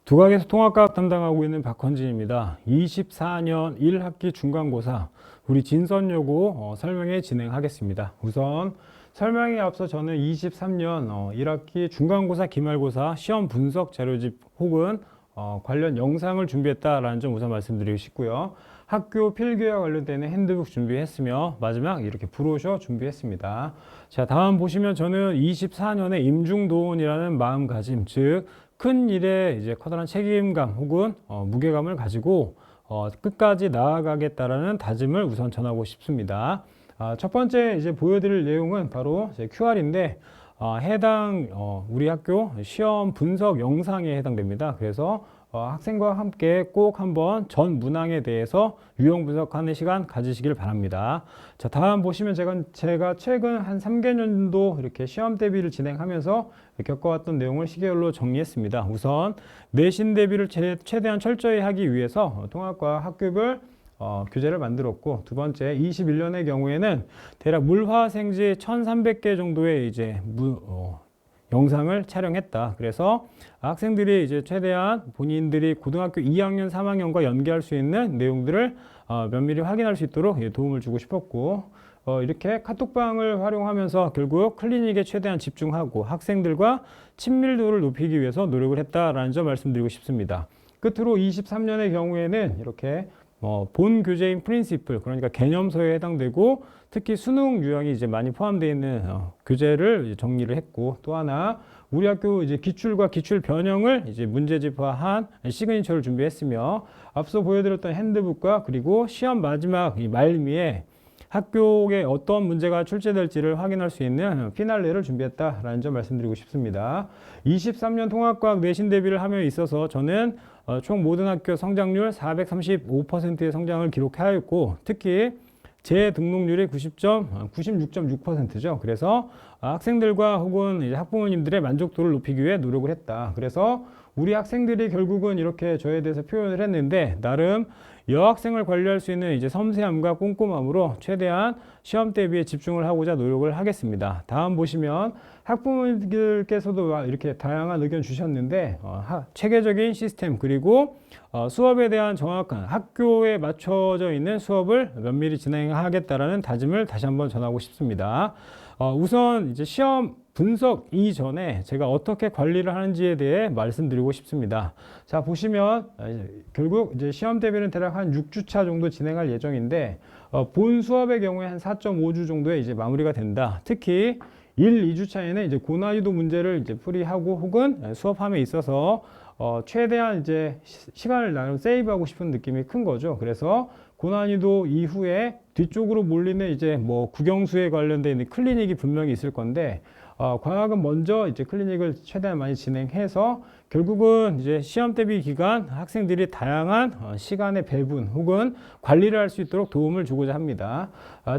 두각에서 통합과학 담당하고 있는 박헌진입니다. 24년 1학기 중간고사 우리 진선여고 설명회 진행하겠습니다. 우선 설명에 앞서 저는 23년 1학기 중간고사 기말고사 시험 분석 자료집 혹은 관련 영상을 준비했다라는 점 우선 말씀드리고 싶고요. 학교 필기와 관련된 핸드북 준비했으며 마지막 이렇게 브로셔 준비했습니다. 자, 다음 보시면 저는 24년에 임중도원이라는 마음가짐, 즉 큰 일에 이제 커다란 책임감 혹은 무게감을 가지고 끝까지 나아가겠다라는 다짐을 우선 전하고 싶습니다. 첫 번째 이제 보여드릴 내용은 바로 QR인데 해당 우리 학교 시험 분석 영상에 해당됩니다. 그래서 학생과 함께 꼭 한번 전 문항에 대해서 유형 분석하는 시간 가지시길 바랍니다. 자, 다음 보시면 제가 최근 한 3개년 정도 이렇게 시험 대비를 진행하면서 겪어왔던 내용을 시계열로 정리했습니다. 우선 내신 대비를 최대한 철저히 하기 위해서 통합과 학급을 교재를 만들었고, 두 번째 21년의 경우에는 대략 물화생지 1300개 정도의 이제 영상을 촬영했다. 그래서 학생들이 이제 최대한 본인들이 고등학교 2학년, 3학년과 연계할 수 있는 내용들을 면밀히 확인할 수 있도록 도움을 주고 싶었고, 이렇게 카톡방을 활용하면서 결국 클리닉에 최대한 집중하고 학생들과 친밀도를 높이기 위해서 노력을 했다라는 점 말씀드리고 싶습니다. 끝으로 23년의 경우에는 이렇게 본 교재인 프린시플, 그러니까 개념서에 해당되고 특히 수능 유형이 이제 많이 포함되어 있는 교재를 정리를 했고, 또 하나 우리 학교 이제 기출과 기출 변형을 이제 문제집화한 시그니처를 준비했으며, 앞서 보여드렸던 핸드북과 그리고 시험 마지막 이 말미에 학교에 어떤 문제가 출제될지를 확인할 수 있는 피날레를 준비했다라는 점 말씀드리고 싶습니다. 23년 통합과학 내신 대비를 함에 있어서 저는 총 모든 학교 성장률 435%의 성장을 기록하였고, 특히 재등록률이 96.6%죠. 그래서 학생들과 혹은 이제 학부모님들의 만족도를 높이기 위해 노력을 했다. 그래서 우리 학생들이 결국은 이렇게 저에 대해서 표현을 했는데, 나름 여학생을 관리할 수 있는 이제 섬세함과 꼼꼼함으로 최대한 시험 대비에 집중을 하고자 노력을 하겠습니다. 다음 보시면 학부모님들께서도 이렇게 다양한 의견 주셨는데, 체계적인 시스템 그리고 수업에 대한 정확한 학교에 맞춰져 있는 수업을 면밀히 진행하겠다라는 다짐을 다시 한번 전하고 싶습니다. 우선 이제 시험 분석 이전에 제가 어떻게 관리를 하는지에 대해 말씀드리고 싶습니다. 자, 보시면 결국 이제 시험 대비는 대략 한 6주차 정도 진행할 예정인데, 본 수업의 경우에 한 4.5주 정도에 이제 마무리가 된다. 특히 1, 2주차에는 이제 고난이도 문제를 이제 풀이하고 혹은 수업함에 있어서 최대한 이제 시간을 나름 세이브하고 싶은 느낌이 큰 거죠. 그래서 고난이도 이후에 뒤쪽으로 몰리는 이제 국영수에 관련된 클리닉이 분명히 있을 건데, 과학은 먼저 이제 클리닉을 최대한 많이 진행해서 결국은 이제 시험 대비 기간 학생들이 다양한 시간의 배분 혹은 관리를 할 수 있도록 도움을 주고자 합니다.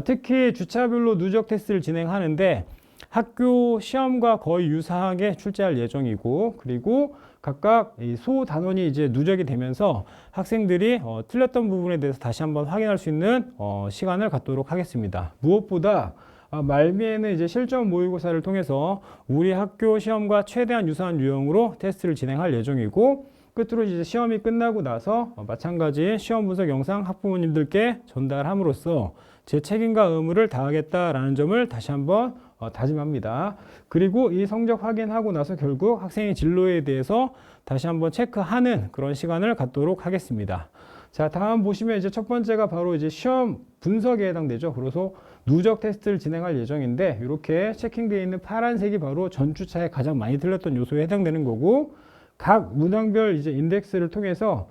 특히 주차별로 누적 테스트를 진행하는데 학교 시험과 거의 유사하게 출제할 예정이고, 그리고 각각 이 소단원이 이제 누적이 되면서 학생들이 틀렸던 부분에 대해서 다시 한번 확인할 수 있는 시간을 갖도록 하겠습니다. 무엇보다 말미에는 이제 실전 모의고사를 통해서 우리 학교 시험과 최대한 유사한 유형으로 테스트를 진행할 예정이고, 끝으로 이제 시험이 끝나고 나서 마찬가지 시험 분석 영상 학부모님들께 전달함으로써 제 책임과 의무를 다하겠다라는 점을 다시 한번 다짐합니다. 그리고 이 성적 확인하고 나서 결국 학생의 진로에 대해서 다시 한번 체크하는 그런 시간을 갖도록 하겠습니다. 자, 다음 보시면 이제 첫 번째가 바로 이제 시험 분석에 해당되죠. 그래서 누적 테스트를 진행할 예정인데, 이렇게 체킹되어 있는 파란색이 바로 전주차에 가장 많이 틀렸던 요소에 해당되는 거고, 각 문항별 이제 인덱스를 통해서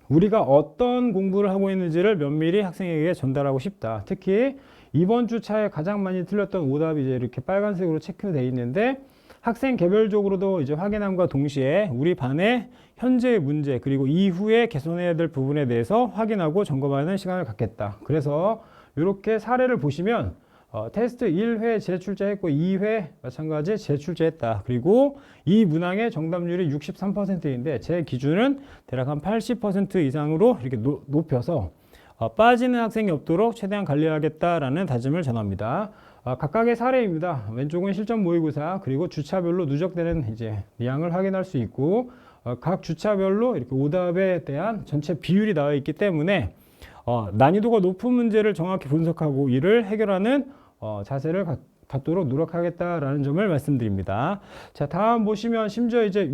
우리가 어떤 공부를 하고 있는지를 면밀히 학생에게 전달하고 싶다. 특히 이번 주차에 가장 많이 틀렸던 오답이 이제 이렇게 빨간색으로 체크되어 있는데, 학생 개별적으로도 이제 확인함과 동시에 우리 반의 현재의 문제 그리고 이후에 개선해야 될 부분에 대해서 확인하고 점검하는 시간을 갖겠다. 그래서 이렇게 사례를 보시면 테스트 1회 재출제했고 2회 마찬가지 재출제했다. 그리고 이 문항의 정답률이 63%인데 제 기준은 대략 한 80% 이상으로 이렇게 높여서 빠지는 학생이 없도록 최대한 관리하겠다라는 다짐을 전합니다. 각각의 사례입니다. 왼쪽은 실전 모의고사 그리고 주차별로 누적되는 이제 양을 확인할 수 있고, 각 주차별로 이렇게 오답에 대한 전체 비율이 나와 있기 때문에 난이도가 높은 문제를 정확히 분석하고 이를 해결하는 자세를 갖도록 노력하겠다라는 점을 말씀드립니다. 자, 다음 보시면 심지어 이제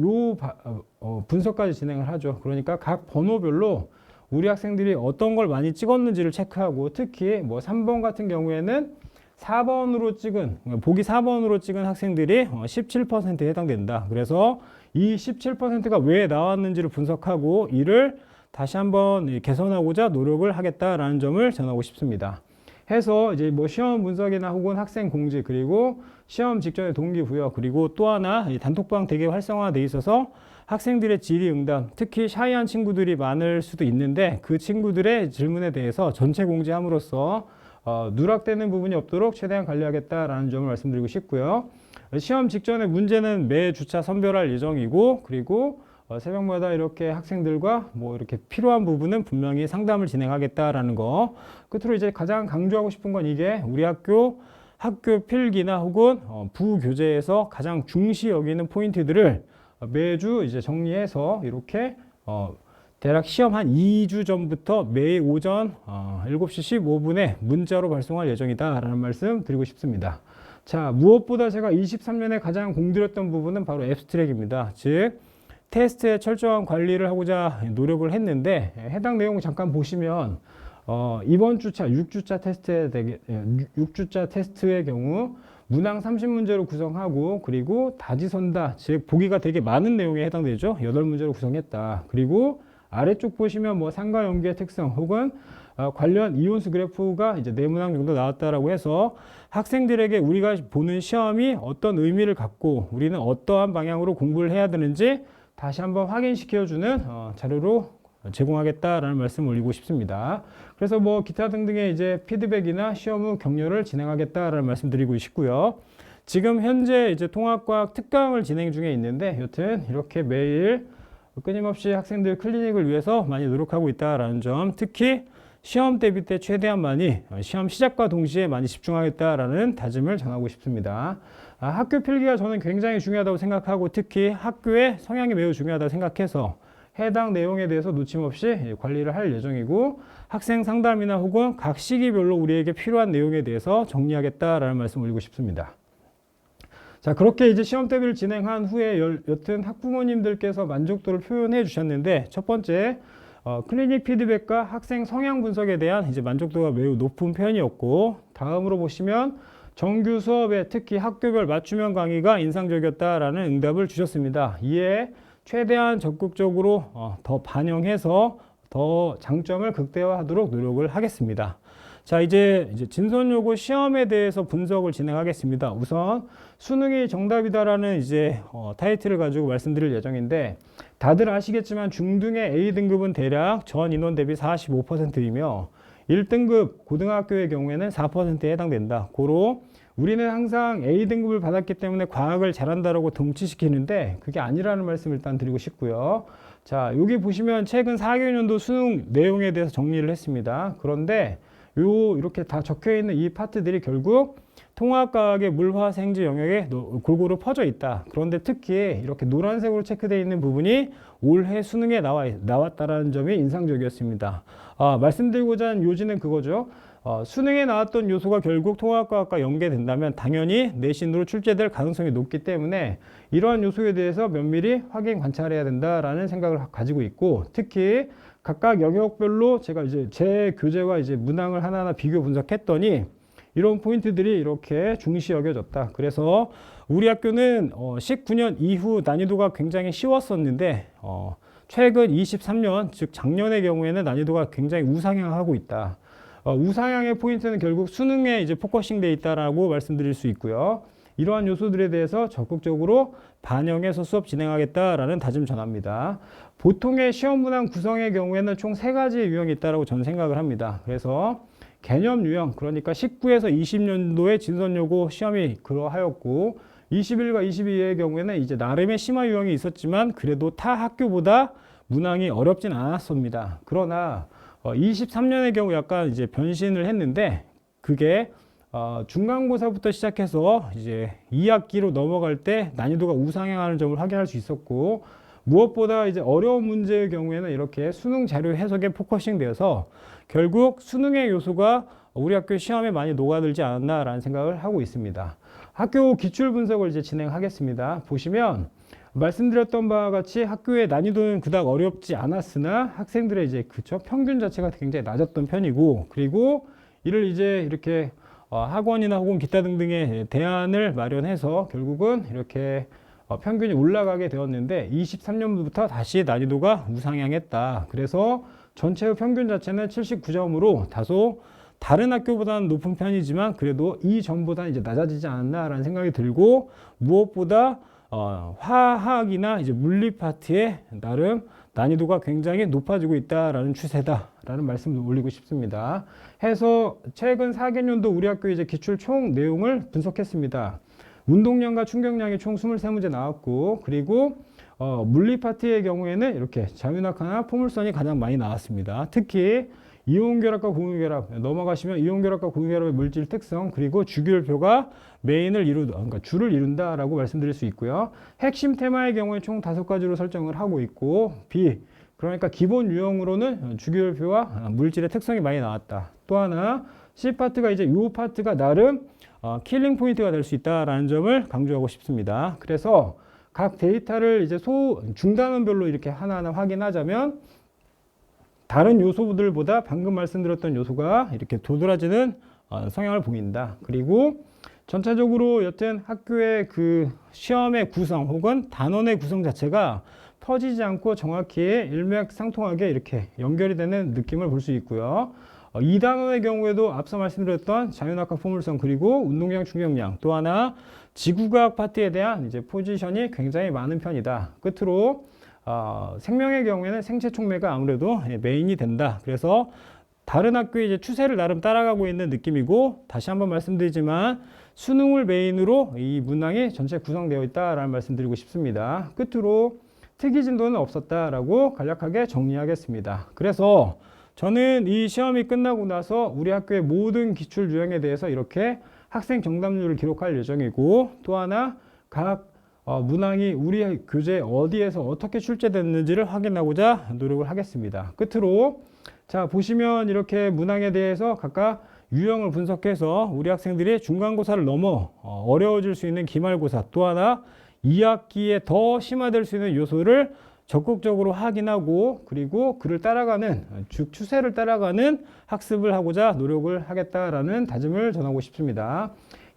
분석까지 진행을 하죠. 그러니까 각 번호별로 우리 학생들이 어떤 걸 많이 찍었는지를 체크하고, 특히 뭐 3번 같은 경우에는 4번으로 찍은, 보기 4번으로 찍은 학생들이 17%에 해당된다. 그래서 이 17%가 왜 나왔는지를 분석하고 이를 다시 한번 개선하고자 노력을 하겠다라는 점을 전하고 싶습니다. 해서 이제 뭐 시험 분석이나 혹은 학생 공지, 그리고 시험 직전의 동기부여, 그리고 또 하나 단톡방 되게 활성화돼 있어서 학생들의 질의응답, 특히 샤이한 친구들이 많을 수도 있는데 그 친구들의 질문에 대해서 전체 공지함으로써 누락되는 부분이 없도록 최대한 관리하겠다라는 점을 말씀드리고 싶고요. 시험 직전에 문제는 매 주차 선별할 예정이고, 그리고 새벽마다 이렇게 학생들과 뭐 이렇게 필요한 부분은 분명히 상담을 진행하겠다라는 거. 끝으로 이제 가장 강조하고 싶은 건 이게 우리 학교 필기나 혹은 부교재에서 가장 중시 여기는 포인트들을 매주 이제 정리해서 이렇게 대략 시험 한 2주 전부터 매일 오전 7시 15분에 문자로 발송할 예정이다라는 말씀 드리고 싶습니다. 자, 무엇보다 제가 23년에 가장 공들였던 부분은 바로 앱스트랙입니다. 즉 테스트의 철저한 관리를 하고자 노력을 했는데, 해당 내용 잠깐 보시면 이번 주차 6주차 테스트의 경우 문항 30문제로 구성하고, 그리고 다지선다, 즉 보기가 되게 많은 내용에 해당되죠. 8문제로 구성했다. 그리고 아래쪽 보시면 뭐 상과 연계의 특성 혹은 관련 이온수 그래프가 이제 4문항 정도 나왔다라고 해서 학생들에게 우리가 보는 시험이 어떤 의미를 갖고 우리는 어떠한 방향으로 공부를 해야 되는지 다시 한번 확인시켜주는 자료로 제공하겠다라는 말씀을 올리고 싶습니다. 그래서 뭐 기타 등등의 이제 피드백이나 시험 후 격려를 진행하겠다라는 말씀 드리고 싶고요. 지금 현재 이제 통합과학 특강을 진행 중에 있는데, 여튼 이렇게 매일 끊임없이 학생들 클리닉을 위해서 많이 노력하고 있다라는 점, 특히 시험 대비 때 최대한 많이 시험 시작과 동시에 많이 집중하겠다라는 다짐을 전하고 싶습니다. 학교 필기가 저는 굉장히 중요하다고 생각하고, 특히 학교의 성향이 매우 중요하다고 생각해서 해당 내용에 대해서 놓침없이 관리를 할 예정이고, 학생 상담이나 혹은 각 시기별로 우리에게 필요한 내용에 대해서 정리하겠다라는 말씀 올리고 싶습니다. 자, 그렇게 이제 시험 대비를 진행한 후에 여튼 학부모님들께서 만족도를 표현해 주셨는데, 첫 번째 클리닉 피드백과 학생 성향 분석에 대한 이제 만족도가 매우 높은 편이었고, 다음으로 보시면 정규 수업에 특히 학교별 맞춤형 강의가 인상적이었다라는 응답을 주셨습니다. 이에 최대한 적극적으로 더 반영해서 더 장점을 극대화하도록 노력을 하겠습니다. 자, 이제 진선요고 시험에 대해서 분석을 진행하겠습니다. 우선 수능이 정답이다라는 이제 타이틀을 가지고 말씀드릴 예정인데, 다들 아시겠지만 중등의 A등급은 대략 전 인원 대비 45%이며 1등급 고등학교의 경우에는 4%에 해당된다. 고로 우리는 항상 A등급을 받았기 때문에 과학을 잘한다라고 동치시키는데 그게 아니라는 말씀을 일단 드리고 싶고요. 자, 여기 보시면 최근 4학년도 수능 내용에 대해서 정리를 했습니다. 그런데 이렇게 다 적혀 있는 이 파트들이 결국 통합과학의 물화생지 영역에 골고루 퍼져 있다. 그런데 특히 이렇게 노란색으로 체크되어 있는 부분이 올해 수능에 나왔다라는 점이 인상적이었습니다. 말씀드리고자 하는 요지는 그거죠. 수능에 나왔던 요소가 결국 통합과학과 연계된다면 당연히 내신으로 출제될 가능성이 높기 때문에 이러한 요소에 대해서 면밀히 확인 관찰해야 된다라는 생각을 가지고 있고, 특히 각각 영역별로 제가 이제 제 교재와 이제 문항을 하나하나 비교 분석했더니 이런 포인트들이 이렇게 중시 여겨졌다. 그래서 우리 학교는 19년 이후 난이도가 굉장히 쉬웠었는데 최근 23년, 즉 작년의 경우에는 난이도가 굉장히 우상향하고 있다. 우상향의 포인트는 결국 수능에 이제 포커싱 돼 있다라고 말씀드릴 수 있고요. 이러한 요소들에 대해서 적극적으로 반영해서 수업 진행하겠다라는 다짐 전합니다. 보통의 시험 문항 구성의 경우에는 총 3가지의 유형이 있다고 저는 생각을 합니다. 그래서 개념 유형, 그러니까 19에서 20년도에 진선요고 시험이 그러하였고, 21과 22의 경우에는 이제 나름의 심화 유형이 있었지만 그래도 타 학교보다 문항이 어렵진 않았습니다. 그러나 23년의 경우 약간 이제 변신을 했는데, 그게 중간고사부터 시작해서 이제 2학기로 넘어갈 때 난이도가 우상향하는 점을 확인할 수 있었고, 무엇보다 이제 어려운 문제의 경우에는 이렇게 수능 자료 해석에 포커싱 되어서 결국 수능의 요소가 우리 학교 시험에 많이 녹아들지 않았나라는 생각을 하고 있습니다. 학교 기출 분석을 이제 진행하겠습니다. 보시면 말씀드렸던 바와 같이 학교의 난이도는 그닥 어렵지 않았으나 학생들의 이제 그쵸 평균 자체가 굉장히 낮았던 편이고, 그리고 이를 이제 이렇게 학원이나 혹은 기타 등등의 대안을 마련해서 결국은 이렇게 평균이 올라가게 되었는데 23년부터 다시 난이도가 우상향했다. 그래서 전체의 평균 자체는 79점으로 다소 다른 학교보다는 높은 편이지만 그래도 이전보다는 이제 낮아지지 않았나라는 생각이 들고, 무엇보다 화학이나 이제 물리 파트에 나름 난이도가 굉장히 높아지고 있다라는 추세다라는 말씀을 올리고 싶습니다. 해서 최근 4개년도 우리 학교 이제 기출 총 내용을 분석했습니다. 운동량과 충격량이 총 23문제 나왔고, 그리고 물리 파트의 경우에는 이렇게 자유낙하나 포물선이 가장 많이 나왔습니다. 특히 이온결합과 공유결합 넘어가시면 이온결합과 공유결합의 물질 특성, 그리고 주기율표가 메인을 그러니까 주를 이룬다라고 말씀드릴 수 있고요. 핵심 테마의 경우에 총 5가지로 설정을 하고 있고, 그러니까 기본 유형으로는 주기율표와 물질의 특성이 많이 나왔다. 또 하나 C 파트가 이제 이 파트가 나름 킬링 포인트가 될 수 있다라는 점을 강조하고 싶습니다. 그래서 각 데이터를 이제 중단원별로 이렇게 하나하나 확인하자면 다른 요소들보다 방금 말씀드렸던 요소가 이렇게 도드라지는 성향을 보인다. 그리고 전체적으로 여튼 학교의 그 시험의 구성 혹은 단원의 구성 자체가 퍼지지 않고 정확히 일맥상통하게 이렇게 연결이 되는 느낌을 볼 수 있고요. 2단원의 경우에도 앞서 말씀드렸던 자유낙하 포물선, 그리고 운동량 충격량, 또 하나 지구과학 파트에 대한 이제 포지션이 굉장히 많은 편이다. 끝으로 생명의 경우에는 생체 촉매가 아무래도 메인이 된다. 그래서 다른 학교의 이제 추세를 나름 따라가고 있는 느낌이고, 다시 한번 말씀드리지만 수능을 메인으로 이 문항이 전체 구성되어 있다라는 말씀드리고 싶습니다. 끝으로 특이 진도는 없었다라고 간략하게 정리하겠습니다. 그래서 저는 이 시험이 끝나고 나서 우리 학교의 모든 기출 유형에 대해서 이렇게 학생 정답률을 기록할 예정이고, 또 하나 각 문항이 우리 교재 어디에서 어떻게 출제됐는지를 확인하고자 노력을 하겠습니다. 끝으로 자 보시면 이렇게 문항에 대해서 각각 유형을 분석해서 우리 학생들이 중간고사를 넘어 어려워질 수 있는 기말고사, 또 하나 2학기에 더 심화될 수 있는 요소를 적극적으로 확인하고, 그리고 그를 따라가는 추세를 따라가는 학습을 하고자 노력을 하겠다라는 다짐을 전하고 싶습니다.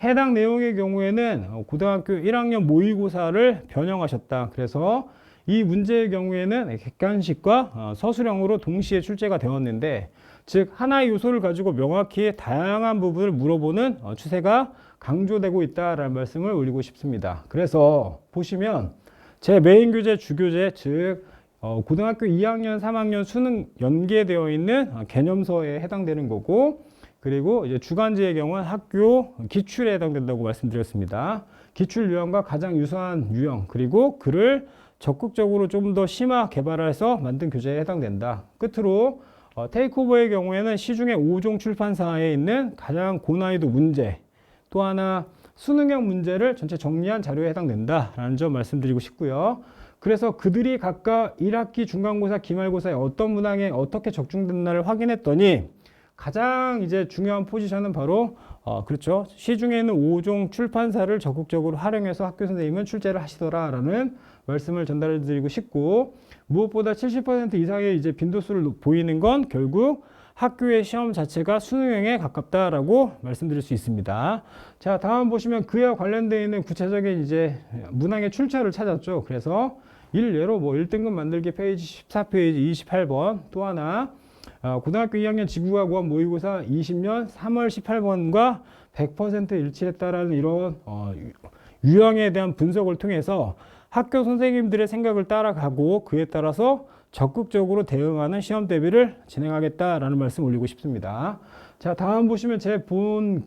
해당 내용의 경우에는 고등학교 1학년 모의고사를 변형하셨다. 그래서 이 문제의 경우에는 객관식과 서술형으로 동시에 출제가 되었는데, 즉 하나의 요소를 가지고 명확히 다양한 부분을 물어보는 추세가 강조되고 있다라는 말씀을 올리고 싶습니다. 그래서 보시면 제 메인 교재, 주교재, 즉 고등학교 2학년, 3학년 수능 연계되어 있는 개념서에 해당되는 거고, 그리고 이제 주간지의 경우는 학교 기출에 해당된다고 말씀드렸습니다. 기출 유형과 가장 유사한 유형, 그리고 그를 적극적으로 좀 더 심화 개발해서 만든 교재에 해당된다. 끝으로 테이크오버의 경우에는 시중에 5종 출판사에 있는 가장 고난이도 문제, 또 하나 수능형 문제를 전체 정리한 자료에 해당된다라는 점 말씀드리고 싶고요. 그래서 그들이 각각 1학기 중간고사, 기말고사에 어떤 문항에 어떻게 적중됐나를 확인했더니 가장 이제 중요한 포지션은 바로 그렇죠. 시중에는 5종 출판사를 적극적으로 활용해서 학교 선생님은 출제를 하시더라라는 말씀을 전달해 드리고 싶고, 무엇보다 70% 이상의 이제 빈도수를 보이는 건 결국 학교의 시험 자체가 수능형에 가깝다라고 말씀드릴 수 있습니다. 자, 다음 보시면 그와 관련되어 있는 구체적인 이제 문항의 출처를 찾았죠. 그래서 일례로 뭐 1등급 만들기 페이지 14페이지 28번, 또 하나 고등학교 2학년 지구과학 원 모의고사 20년 3월 18번과 100% 일치했다라는 이런 유형에 대한 분석을 통해서 학교 선생님들의 생각을 따라가고 그에 따라서 적극적으로 대응하는 시험 대비를 진행하겠다라는 말씀 올리고 싶습니다. 자, 다음 보시면 제 본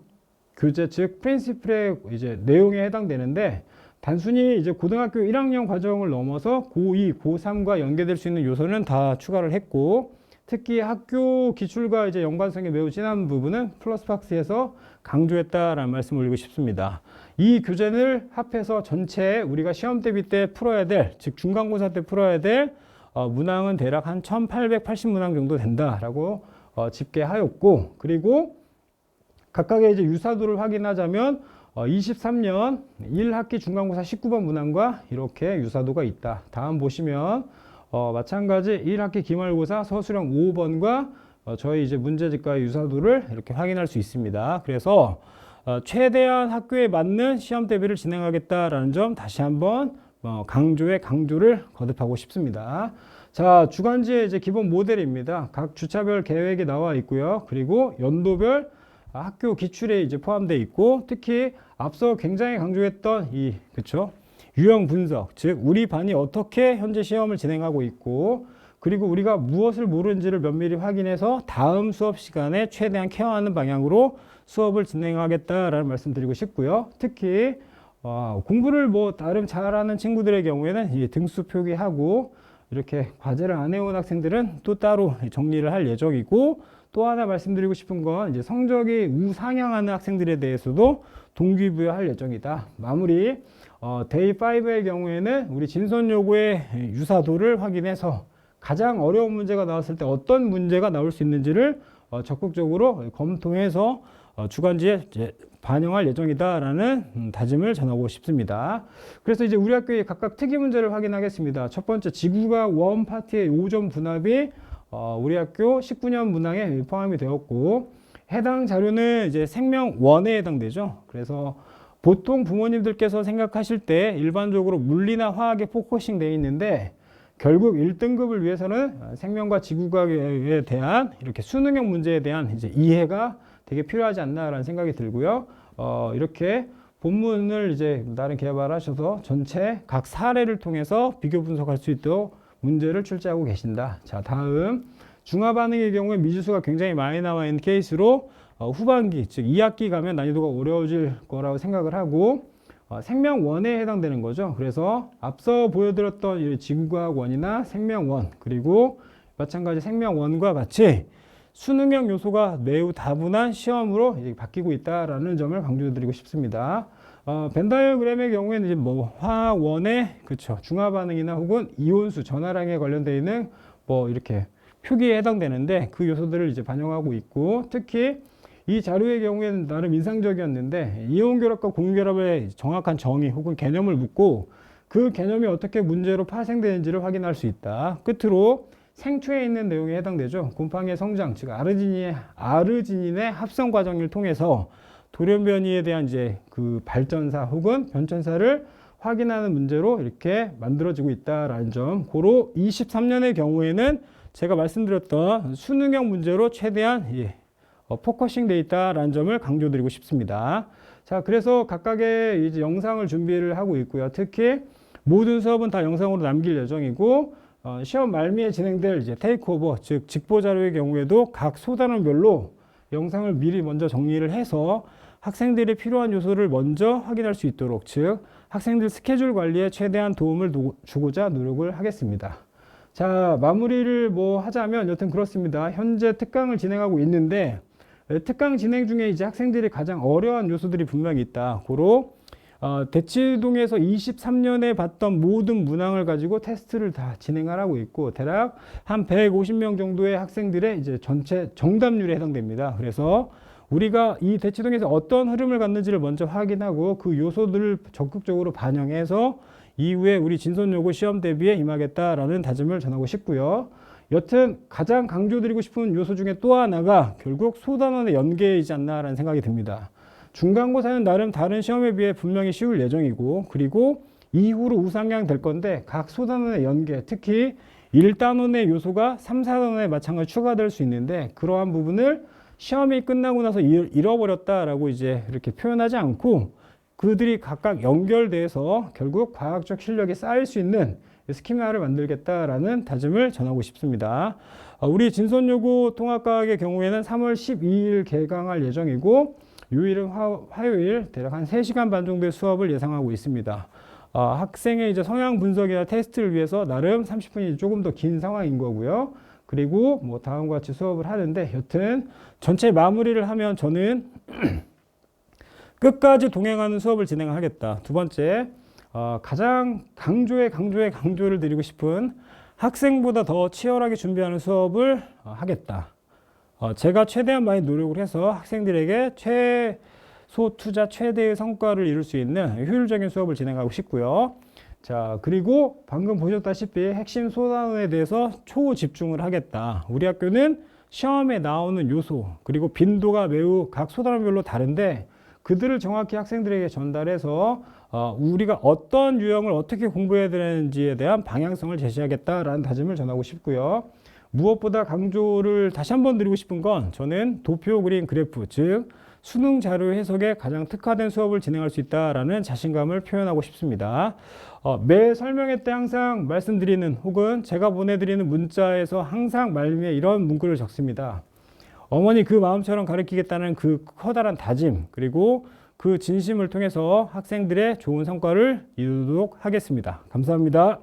교재, 즉 프린시플의 이제 내용에 해당되는데, 단순히 이제 고등학교 1학년 과정을 넘어서 고2, 고3과 연계될 수 있는 요소는 다 추가를 했고, 특히 학교 기출과 이제 연관성이 매우 진한 부분은 플러스박스에서 강조했다라는 말씀을 올리고 싶습니다. 이 교재를 합해서 전체 우리가 시험 대비 때 풀어야 될, 즉 중간고사 때 풀어야 될 문항은 대략 한 1880문항 정도 된다라고 집계하였고, 그리고 각각의 이제 유사도를 확인하자면 23년 1학기 중간고사 19번 문항과 이렇게 유사도가 있다. 다음 보시면 마찬가지 1학기 기말고사 서술형 5번과 저희 이제 문제집과의 유사도를 이렇게 확인할 수 있습니다. 그래서 최대한 학교에 맞는 시험 대비를 진행하겠다라는 점 다시 한번 강조에 강조를 거듭하고 싶습니다. 자, 주간지의 이제 기본 모델입니다. 각 주차별 계획이 나와 있고요. 그리고 연도별 학교 기출에 이제 포함되어 있고, 특히 앞서 굉장히 강조했던 그쵸? 유형 분석, 즉 우리 반이 어떻게 현재 시험을 진행하고 있고, 그리고 우리가 무엇을 모르는지를 면밀히 확인해서 다음 수업 시간에 최대한 케어하는 방향으로 수업을 진행하겠다라는 말씀 드리고 싶고요. 특히 공부를 뭐 나름 잘하는 친구들의 경우에는 등수 표기하고, 이렇게 과제를 안 해온 학생들은 또 따로 정리를 할 예정이고, 또 하나 말씀드리고 싶은 건 이제 성적이 우상향하는 학생들에 대해서도 동기부여할 예정이다. 마무리. 데이 5의 경우에는 우리 진선 요구의 유사도를 확인해서 가장 어려운 문제가 나왔을 때 어떤 문제가 나올 수 있는지를 적극적으로 검토해서 주간지에 이제 반영할 예정이다라는 다짐을 전하고 싶습니다. 그래서 이제 우리 학교의 각각 특이 문제를 확인하겠습니다. 첫 번째, 지구과학 원 파트의 5점 분합이 우리 학교 19년 문항에 포함이 되었고, 해당 자료는 이제 생명 1에 해당되죠. 그래서 보통 부모님들께서 생각하실 때 일반적으로 물리나 화학에 포커싱 되어 있는데, 결국 1등급을 위해서는 생명과 지구과학에 대한 이렇게 수능형 문제에 대한 이제 이해가 되게 필요하지 않나라는 생각이 들고요. 이렇게 본문을 이제 나름 개발하셔서 전체 각 사례를 통해서 비교 분석할 수 있도록 문제를 출제하고 계신다. 자, 다음 중화 반응의 경우에 미지수가 굉장히 많이 나와 있는 케이스로 후반기, 즉 2학기 가면 난이도가 어려워질 거라고 생각을 하고, 생명 1에 해당되는 거죠. 그래서 앞서 보여드렸던 지구과학 1이나 생명 1, 그리고 마찬가지 생명 1과 같이 수능형 요소가 매우 다분한 시험으로 이제 바뀌고 있다라는 점을 강조드리고 싶습니다. 벤다이어그램의 경우에는 이제 뭐 화학 1의 그쵸 중화 반응이나 혹은 이온수 전하량에 관련되어 있는 뭐 이렇게 표기에 해당되는데, 그 요소들을 이제 반영하고 있고, 특히 이 자료의 경우에는 나름 인상적이었는데 이온 결합과 공유 결합의 정확한 정의 혹은 개념을 묻고 그 개념이 어떻게 문제로 파생되는지를 확인할 수 있다. 끝으로 생초에 있는 내용에 해당되죠. 곰팡이의 성장, 즉 아르지닌의 합성 과정을 통해서 돌연변이에 대한 이제 그 발전사 혹은 변천사를 확인하는 문제로 이렇게 만들어지고 있다라는 점. 고로 23년의 경우에는 제가 말씀드렸던 수능형 문제로 최대한 포커싱 돼 있다라는 점을 강조드리고 싶습니다. 자, 그래서 각각의 이제 영상을 준비를 하고 있고요. 특히 모든 수업은 다 영상으로 남길 예정이고, 시험 말미에 진행될 이제 테이크오버, 즉 직보 자료의 경우에도 각 소단원별로 영상을 미리 먼저 정리를 해서 학생들이 필요한 요소를 먼저 확인할 수 있도록, 즉 학생들 스케줄 관리에 최대한 도움을 주고자 노력을 하겠습니다. 자, 마무리를 뭐 하자면 여튼 그렇습니다. 현재 특강을 진행하고 있는데 특강 진행 중에 이제 학생들이 가장 어려운 요소들이 분명히 있다. 고로 대치동에서 23년에 봤던 모든 문항을 가지고 테스트를 다 진행하고 있고, 대략 한 150명 정도의 학생들의 이제 전체 정답률에 해당됩니다. 그래서 우리가 이 대치동에서 어떤 흐름을 갖는지를 먼저 확인하고 그 요소들을 적극적으로 반영해서 이후에 우리 진선요구 시험 대비에 임하겠다라는 다짐을 전하고 싶고요. 여튼 가장 강조드리고 싶은 요소 중에 또 하나가 결국 소단원의 연계이지 않나라는 생각이 듭니다. 중간고사는 나름 다른 시험에 비해 분명히 쉬울 예정이고, 그리고 이후로 우상향 될 건데 각 소단원의 연계, 특히 1단원의 요소가 3, 4단원에 마찬가지로 추가될 수 있는데, 그러한 부분을 시험이 끝나고 나서 잃어버렸다라고 이제 이렇게 표현하지 않고 그들이 각각 연결돼서 결국 과학적 실력이 쌓일 수 있는 스키마를 만들겠다라는 다짐을 전하고 싶습니다. 우리 진선요구 통합과학의 경우에는 3월 12일 개강할 예정이고, 요일은 화요일 대략 한 3시간 반 정도의 수업을 예상하고 있습니다. 학생의 이제 성향 분석이나 테스트를 위해서 나름 30분이 조금 더 긴 상황인 거고요. 그리고 뭐 다음과 같이 수업을 하는데 여튼 전체 마무리를 하면 저는 끝까지 동행하는 수업을 진행하겠다. 두 번째, 가장 강조를 드리고 싶은 학생보다 더 치열하게 준비하는 수업을 하겠다. 제가 최대한 많이 노력을 해서 학생들에게 최소 투자 최대의 성과를 이룰 수 있는 효율적인 수업을 진행하고 싶고요. 자, 그리고 방금 보셨다시피 핵심 소단원에 대해서 초집중을 하겠다. 우리 학교는 시험에 나오는 요소, 그리고 빈도가 매우 각 소단원별로 다른데 그들을 정확히 학생들에게 전달해서 우리가 어떤 유형을 어떻게 공부해야 되는지에 대한 방향성을 제시하겠다라는 다짐을 전하고 싶고요. 무엇보다 강조를 다시 한번 드리고 싶은 건 저는 도표 그림 그래프, 즉 수능 자료 해석에 가장 특화된 수업을 진행할 수 있다라는 자신감을 표현하고 싶습니다. 매 설명회 때 항상 말씀드리는 혹은 제가 보내드리는 문자에서 항상 말미에 이런 문구를 적습니다. 어머니 그 마음처럼 가르치겠다는 그 커다란 다짐, 그리고 그 진심을 통해서 학생들의 좋은 성과를 이루도록 하겠습니다. 감사합니다.